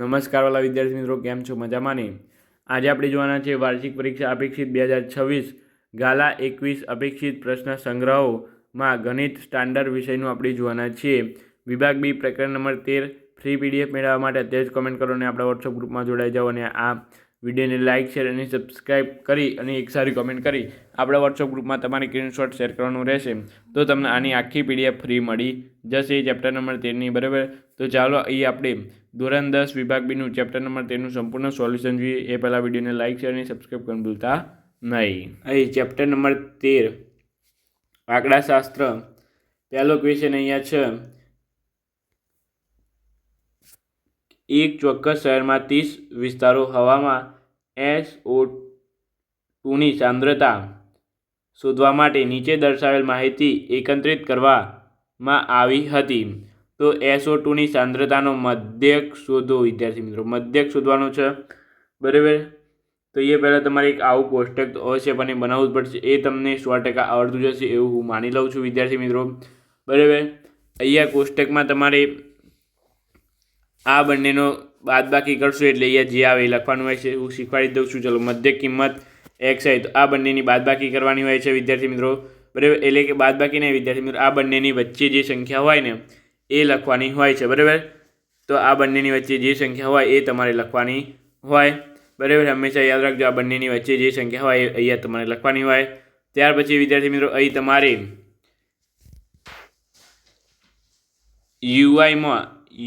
નમસ્કાર વાલા વિદ્યાર્થી મિત્રો, કેમ છો? મજામાં ને? આજે આપણે જોવાના છે વાર્ષિક પરીક્ષા અપેક્ષિત 2026 ગાલા 21 અપેક્ષિત પ્રશ્ન સંગ્રહોમાં ગણિત સ્ટાન્ડર્ડ વિષયનું આપણે જોવાના છીએ. વિભાગ બી પ્રકરણ નંબર 13 ફ્રી પીડીએફ મેળવવા માટે અત્યારે જ કોમેન્ટ કરો અને આપણા વોટ્સઅપ ગ્રુપમાં જોડાઈ જાઓ અને આ વિડીયોને લાઇક શેર અને સબસ્ક્રાઈબ કરી અને એક સારી કોમેન્ટ કરી આપણા વોટ્સઅપ ગ્રુપમાં તમારે સ્ક્રીનશોટ શેર કરવાનું રહેશે. તો તમને આની આખી પીડીએફ ફ્રી મળી જશે ચેપ્ટર નંબર 13ની. બરાબર, તો ચાલો અહીં આપણે ધોરણ 10 વિભાગ બીનું ચેપ્ટર નંબર 13નું સંપૂર્ણ સોલ્યુશન જોઈએ. એ પહેલાં વિડીયોને લાઇક શેર અને સબસ્ક્રાઈબ કરવાનું ભૂલતા નહીં. અહીં ચેપ્ટર નંબર 13 આંકડાશાસ્ત્ર, પહેલો ક્વેશ્ચન અહીંયા છે. એક ચોક્કસ શહેરમાં 30 વિસ્તારો હવામાં SO2ની સાંદ્રતા શોધવા માટે નીચે દર્શાવેલ માહિતી એકત્રિત કરવામાં આવી હતી. તો SO2ની સાંદ્રતાનો મધ્યક શોધો વિદ્યાર્થી મિત્રો. મધ્યક શોધવાનો છે. બરાબર, તો એ પહેલાં તમારે એક આવું કોષ્ટક અવશ્યપણે બનાવવું જ પડશે. એ તમને 100% આવડતું જશે એવું હું માની લઉં છું વિદ્યાર્થી મિત્રો. બરાબર, અહીંયા કોષ્ટકમાં તમારે આ બંનેનો બાદબાકી કરશો એટલે અહીંયા જે આવે એ લખવાનું હોય છે. હું શીખવાડી દઉં છું. ચલો, મધ્યક કિંમત x હોય તો આ બંનેની બાદબાકી કરવાની હોય છે વિદ્યાર્થી મિત્રો. બરાબર, એટલે કે બાદબાકી નહીં વિદ્યાર્થી મિત્રો, આ બંનેની વચ્ચે જે સંખ્યા હોય ને એ લખવાની હોય છે. બરાબર, તો આ બંનેની વચ્ચે જે સંખ્યા હોય એ તમારે લખવાની હોય. બરાબર, હંમેશા યાદ રાખજો આ બંનેની વચ્ચે જે સંખ્યા હોય એ અહીંયા તમારે લખવાની હોય. ત્યાર પછી વિદ્યાર્થી મિત્રો અહીં તમારે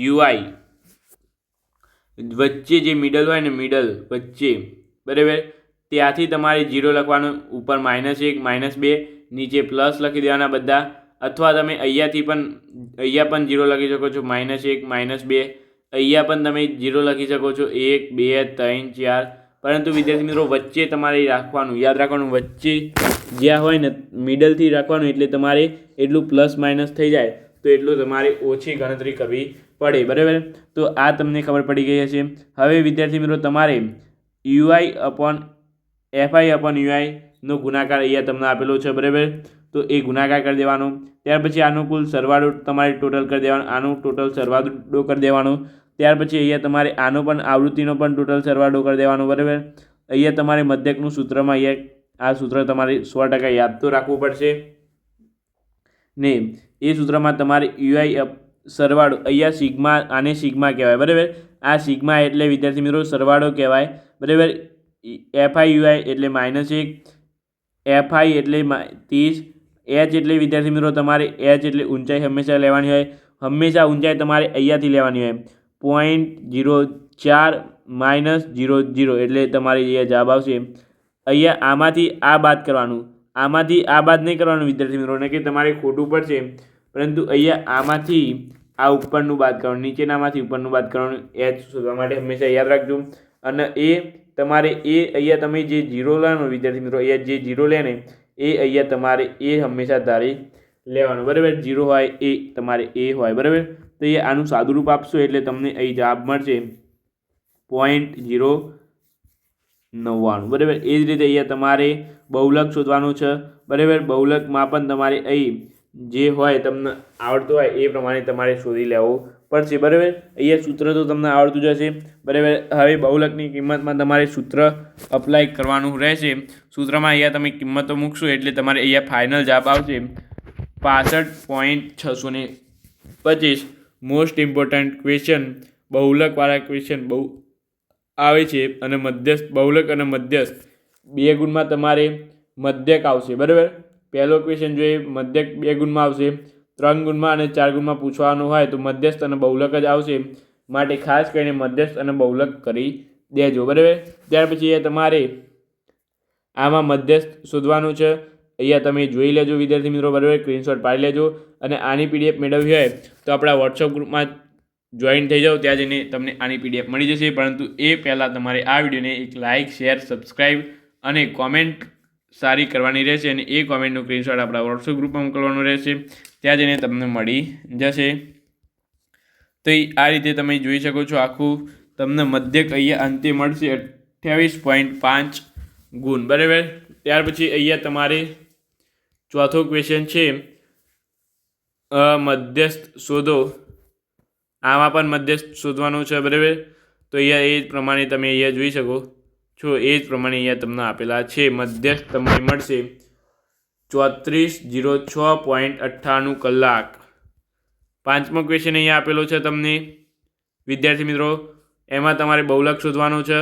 UI વચ્ચે જે મિડલ હોય ને, મિડલ વચ્ચે, બરાબર, ત્યાંથી તમારે 0 લખવાનું, ઉપર -1 -2, નીચે પ્લસ લખી દેવાના બધા. અથવા તમે અહીંયા પણ 0 લખી શકો છો, -1 -2. અહીંયા પણ તમે 0 લખી શકો છો, 1 2 3 4. પરંતુ વિદ્યાર્થી મિત્રો વચ્ચે તમારે રાખવાનું, યાદ રાખવાનું, વચ્ચે જ્યાં હોય ને મિડલથી રાખવાનું. એટલે તમારે એટલું પ્લસ માઇનસ થઈ જાય તો એટલું તમારે ઓછી ગણતરી કરવી પડે. બરાબર, તો આ તમને ખબર પડી ગઈ હશે. હવે વિદ્યાર્થી મિત્રો તમારે FI/UI નો ગુણાકાર અહીંયા તમને આપેલો છે. બરાબર, તો એ ગુણાકાર કરી દેવાનો. ત્યાર પછી આનો કુલ સરવાળો તમારે ટોટલ કરી દેવાનો, આનો ટોટલ સરવાળો કરી દેવાનો. ત્યાર પછી અહીંયા તમારે આનો પણ આવૃત્તિનો પણ ટોટલ સરવાળો કરી દેવાનો. બરાબર, અહીંયા તમારે મધ્યકનું સૂત્રમાં અહીંયા આ સૂત્ર તમારે 100% યાદ તો રાખવું પડશે ને. એ સૂત્રમાં તમારે UI સરવાળો, અહીંયા સિગ્મા, આને સિગ્મા કહેવાય. બરાબર, આ સિગ્મા એટલે વિદ્યાર્થી મિત્રો સરવાળો કહેવાય. બરાબર, FI/UI એટલે -1, FI એટલે 30, H એટલે વિદ્યાર્થી મિત્રો તમારે H એટલે ઊંચાઈ હંમેશા લેવાની હોય. હંમેશા ઊંચાઈ તમારે અહીંયાથી લેવાની હોય. 0.04 -0.0 એટલે તમારે અહીંયા જવાબ આવશે. અહીંયા આમાંથી આ બાદ કરવાનું, આમાંથી આ બાદ નહીં કરવાનું વિદ્યાર્થી મિત્રો, કે તમારે ખોટું પડશે. પરંતુ અહીંયા આમાંથી આ ઉપરનું બાદ કરવાનું, નીચેનામાંથી ઉપરનું બાદ કરવાનું. H શોધવા માટે હંમેશા યાદ રાખજો. અને એ તમારે અહીંયા તમે જે 0 લેવાનો વિદ્યાર્થી મિત્રો, અહીંયા જે 0 લે ને એ અહીંયા તમારે એ હંમેશા ધારી લેવાનું. બરાબર, 0 હોય એ તમારે એ હોય. બરાબર, તો એ આનું સાદુરૂપ આપશો એટલે તમને અહીં જવાબ મળશે 0.099. બરાબર, એ જ રીતે અહીંયા તમારે બહુલક શોધવાનું છે. બરાબર, બહુલકમાં પણ તમારે અહીં જે હોય તમને આવડતું હોય એ પ્રમાણે તમારે શોધી લેવું પડશે. બરાબર, અહીંયા સૂત્ર તો તમને આવડતું જ હશે. બરાબર, હવે બહુલકની કિંમતમાં તમારે સૂત્ર અપ્લાય કરવાનું રહેશે. સૂત્રમાં અહીંયા તમે કિંમતો મૂકશો એટલે તમારે અહીંયા ફાઇનલ જવાબ આવશે 65.625. મોસ્ટ ઇમ્પોર્ટન્ટ ક્વેશ્ચન, બહુલકવાળા ક્વેશ્ચન બહુ આવે છે. અને મધ્યસ્થ, બહુલક અને મધ્યસ્થ 2 ગુણમાં તમારે મધ્યક આવશે. બરાબર, પહેલો ક્વેશ્ચન જોઈએ મધ્યક 2 ગુણમાં આવશે. 3 ગુણમાં અને 4 ગુણમાં પૂછવાનું હોય તો મધ્યસ્થ અને બહુલક જ આવશે. માટે ખાસ કરીને મધ્યસ્થ અને બહુલક કરી દેજો. બરાબર, ત્યાર પછી તમારે આમાં મધ્યસ્થ શોધવાનું છે. અહીંયા તમે જોઈ લેજો વિદ્યાર્થી મિત્રો. બરાબર, સ્ક્રીનશોટ પાડી લેજો. અને આની PDF મેળવવી હોય તો આપણા વોટ્સઅપ ગ્રુપમાં જોઈન થઈ જાઓ, ત્યાં જઈને તમને આની PDF મળી જશે. પરંતુ એ પહેલાં તમારે આ વિડીયોને એક લાઇક શેર સબસ્ક્રાઈબ અને કોમેન્ટ સારી કરવાની રહેશે. અને એ કોમેન્ટનું સ્ક્રીનશોટ આપણા વોટ્સઅપ ગ્રુપમાં મોકલવાનું રહેશે, ત્યાં જઈને તમને મળી જશે. તો આ રીતે તમે જોઈ શકો છો આખું તમને મધ્યક અહીંયા અંતે મળશે 28.5 ગુણ. બરાબર, ત્યાર પછી અહીંયા તમારે ચોથો ક્વેશ્ચન છે મધ્યસ્થ શોધો. આમાં પણ મધ્યસ્થ શોધવાનું છે. બરાબર, તો અહીંયા એ જ પ્રમાણે તમે અહીંયા જોઈ શકો છો, એ જ પ્રમાણે અહીંયા તમને આપેલા છે. મધ્યસ્થ તમને મળશે 3406.98 કલાક. પાંચમો ક્વેશ્ચન અહીંયા આપેલો છે તમને વિદ્યાર્થી મિત્રો, એમાં તમારે બહુલક શોધવાનું છે.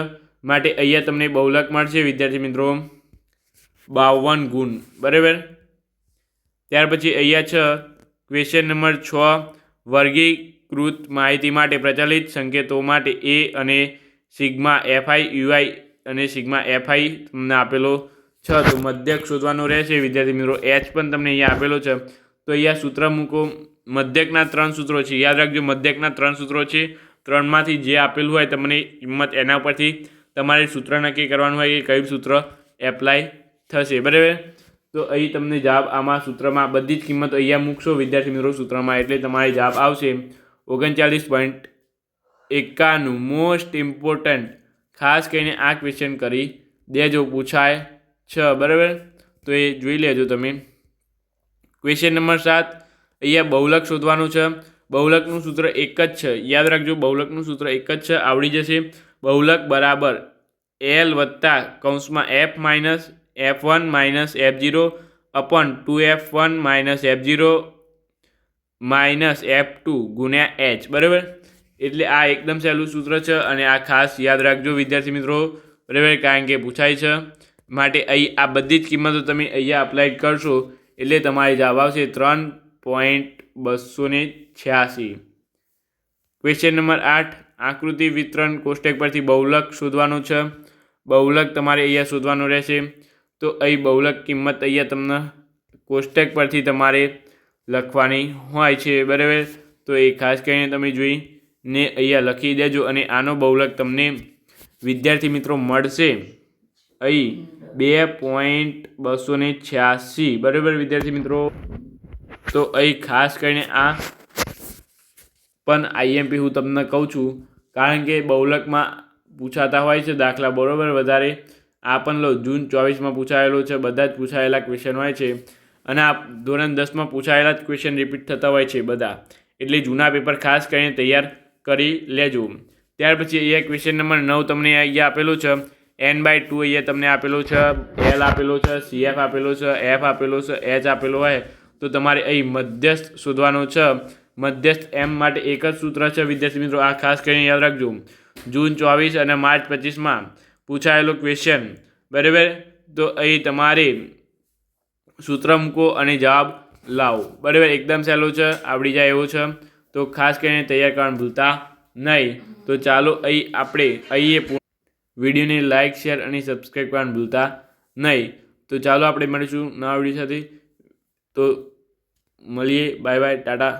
માટે અહીંયા તમને બહુલક મળશે વિદ્યાર્થી મિત્રો 52 ગુણ. બરાબર. ત્યાર પછી અહીંયા છે ક્વેશ્ચન નંબર 6, વર્ગીકૃત માહિતી માટે પ્રચલિત સંકેતો માટે એ અને સિગ્મા એફઆઈ યુઆઈ અને સિગ્મા એફઆઈ તમને આપેલો છે. તો મધ્યક શોધવાનો રહેશે વિદ્યાર્થી મિત્રો. એચ પણ તમને અહીંયા આપેલો છે. તો અહીંયા સૂત્ર મૂકો. મધ્યકના 3 સૂત્રો છે, યાદ રાખજો. મધ્યકના 3 સૂત્રો છે. 3માંથી જે આપેલું હોય તમને કિંમત એના પરથી તમારે સૂત્ર નક્કી કરવાનું હોય કે કયું સૂત્ર એપ્લાય થશે. બરાબર. તો અહીં તમને જવાબ આમાં સૂત્રમાં બધી જ કિંમતો અહીંયા મૂકશો વિદ્યાર્થી મિત્રો સૂત્રમાં, એટલે તમારે જવાબ આવશે 39.91. મોસ્ટ ઇમ્પોર્ટન્ટ, ખાસ કરીને આ ક્વેશ્ચન કરી દેજો, પૂછાય છે. બરાબર. તો એ જોઈ લેજો તમે. ક્વેશ્ચન નંબર 7, અહીંયા બહુલક શોધવાનું છે. બહુલકનું સૂત્ર એક જ છે, યાદ રાખજો. બહુલકનું સૂત્ર એક જ છે, આવડી જશે. બહુલક બરાબર L વત્તા કૌંસમાં F minus F1 minus F0 upon 2F1 minus F0 minus F2 ગુણ્યા H. બરાબર. એટલે આ એકદમ સહેલું સૂત્ર છે અને આ ખાસ યાદ રાખજો વિદ્યાર્થી મિત્રો. બરાબર, કારણ કે પૂછાય છે. માટે અહીં આ બધી જ કિંમતો તમે અહીંયા અપ્લાય કરશો એટલે તમારે જવાબ આવશે 3.286. ક્વેશ્ચન નંબર 8, આકૃતિ વિતરણ કોષ્ટક પરથી બહુલક શોધવાનું છે. બહુલક તમારે અહીંયા શોધવાનું રહેશે. તો અહીં બહુલક કિંમત અહીંયા તમને કોષ્ટક પરથી તમારે લખવાની હોય છે. બરાબર. તો એ ખાસ કરીને તમે જોઈને અહીંયા લખી દેજો. અને આનો બહુલક તમને વિદ્યાર્થી મિત્રો મળશે અહીં 2.286. બરાબર વિદ્યાર્થી મિત્રો. તો અહીં ખાસ કરીને આ પણ આઈએમપી હું તમને કહું છું, કારણ કે બહુલકમાં પૂછાતા હોય છે દાખલા. બરાબર. વધારે આ પણ લો, જૂન 24માં પૂછાયેલો છે. બધા જ પૂછાયેલા ક્વેશ્ચન હોય છે અને આ ધોરણ 10માં પૂછાયેલા જ ક્વેશ્ચન રિપીટ થતા હોય છે બધા. એટલે જૂના પેપર ખાસ કરીને તૈયાર કરી લેજો. ત્યાર પછી અહીંયા ક્વેશ્ચન નંબર 9 તમને અહીંયા આપેલો છે. n/2 અહીંયા તમને આપેલો છે, L આપેલો છે, CF આપેલો છે, F આપેલો છે, H આપેલો હોય. તો તમારે અહીં મધ્યસ્થ શોધવાનો છે. મધ્યસ્થ M માટે એક જ સૂત્ર છે વિદ્યાર્થી મિત્રો. આ ખાસ કરીને યાદ રાખજો. જૂન 24 અને માર્ચ 25માં પૂછાયેલો ક્વેશ્ચન. બરાબર. તો અહીં તમારે સૂત્ર મૂકો અને જવાબ લાવો. બરાબર. એકદમ સહેલું છે, આવડી જાય એવું છે. તો ખાસ કરીને તૈયાર કરવાનું ભૂલતા નહીં. તો ચાલો અહીં આપણે વિડીયોને લાઇક, શેર અને સબસ્ક્રાઈબ કરવાનું ભૂલતા નહીં. તો ચાલો આપણે મળીશું નવા વિડીયો સાથે. તો મળીએ. Bye bye, Tata.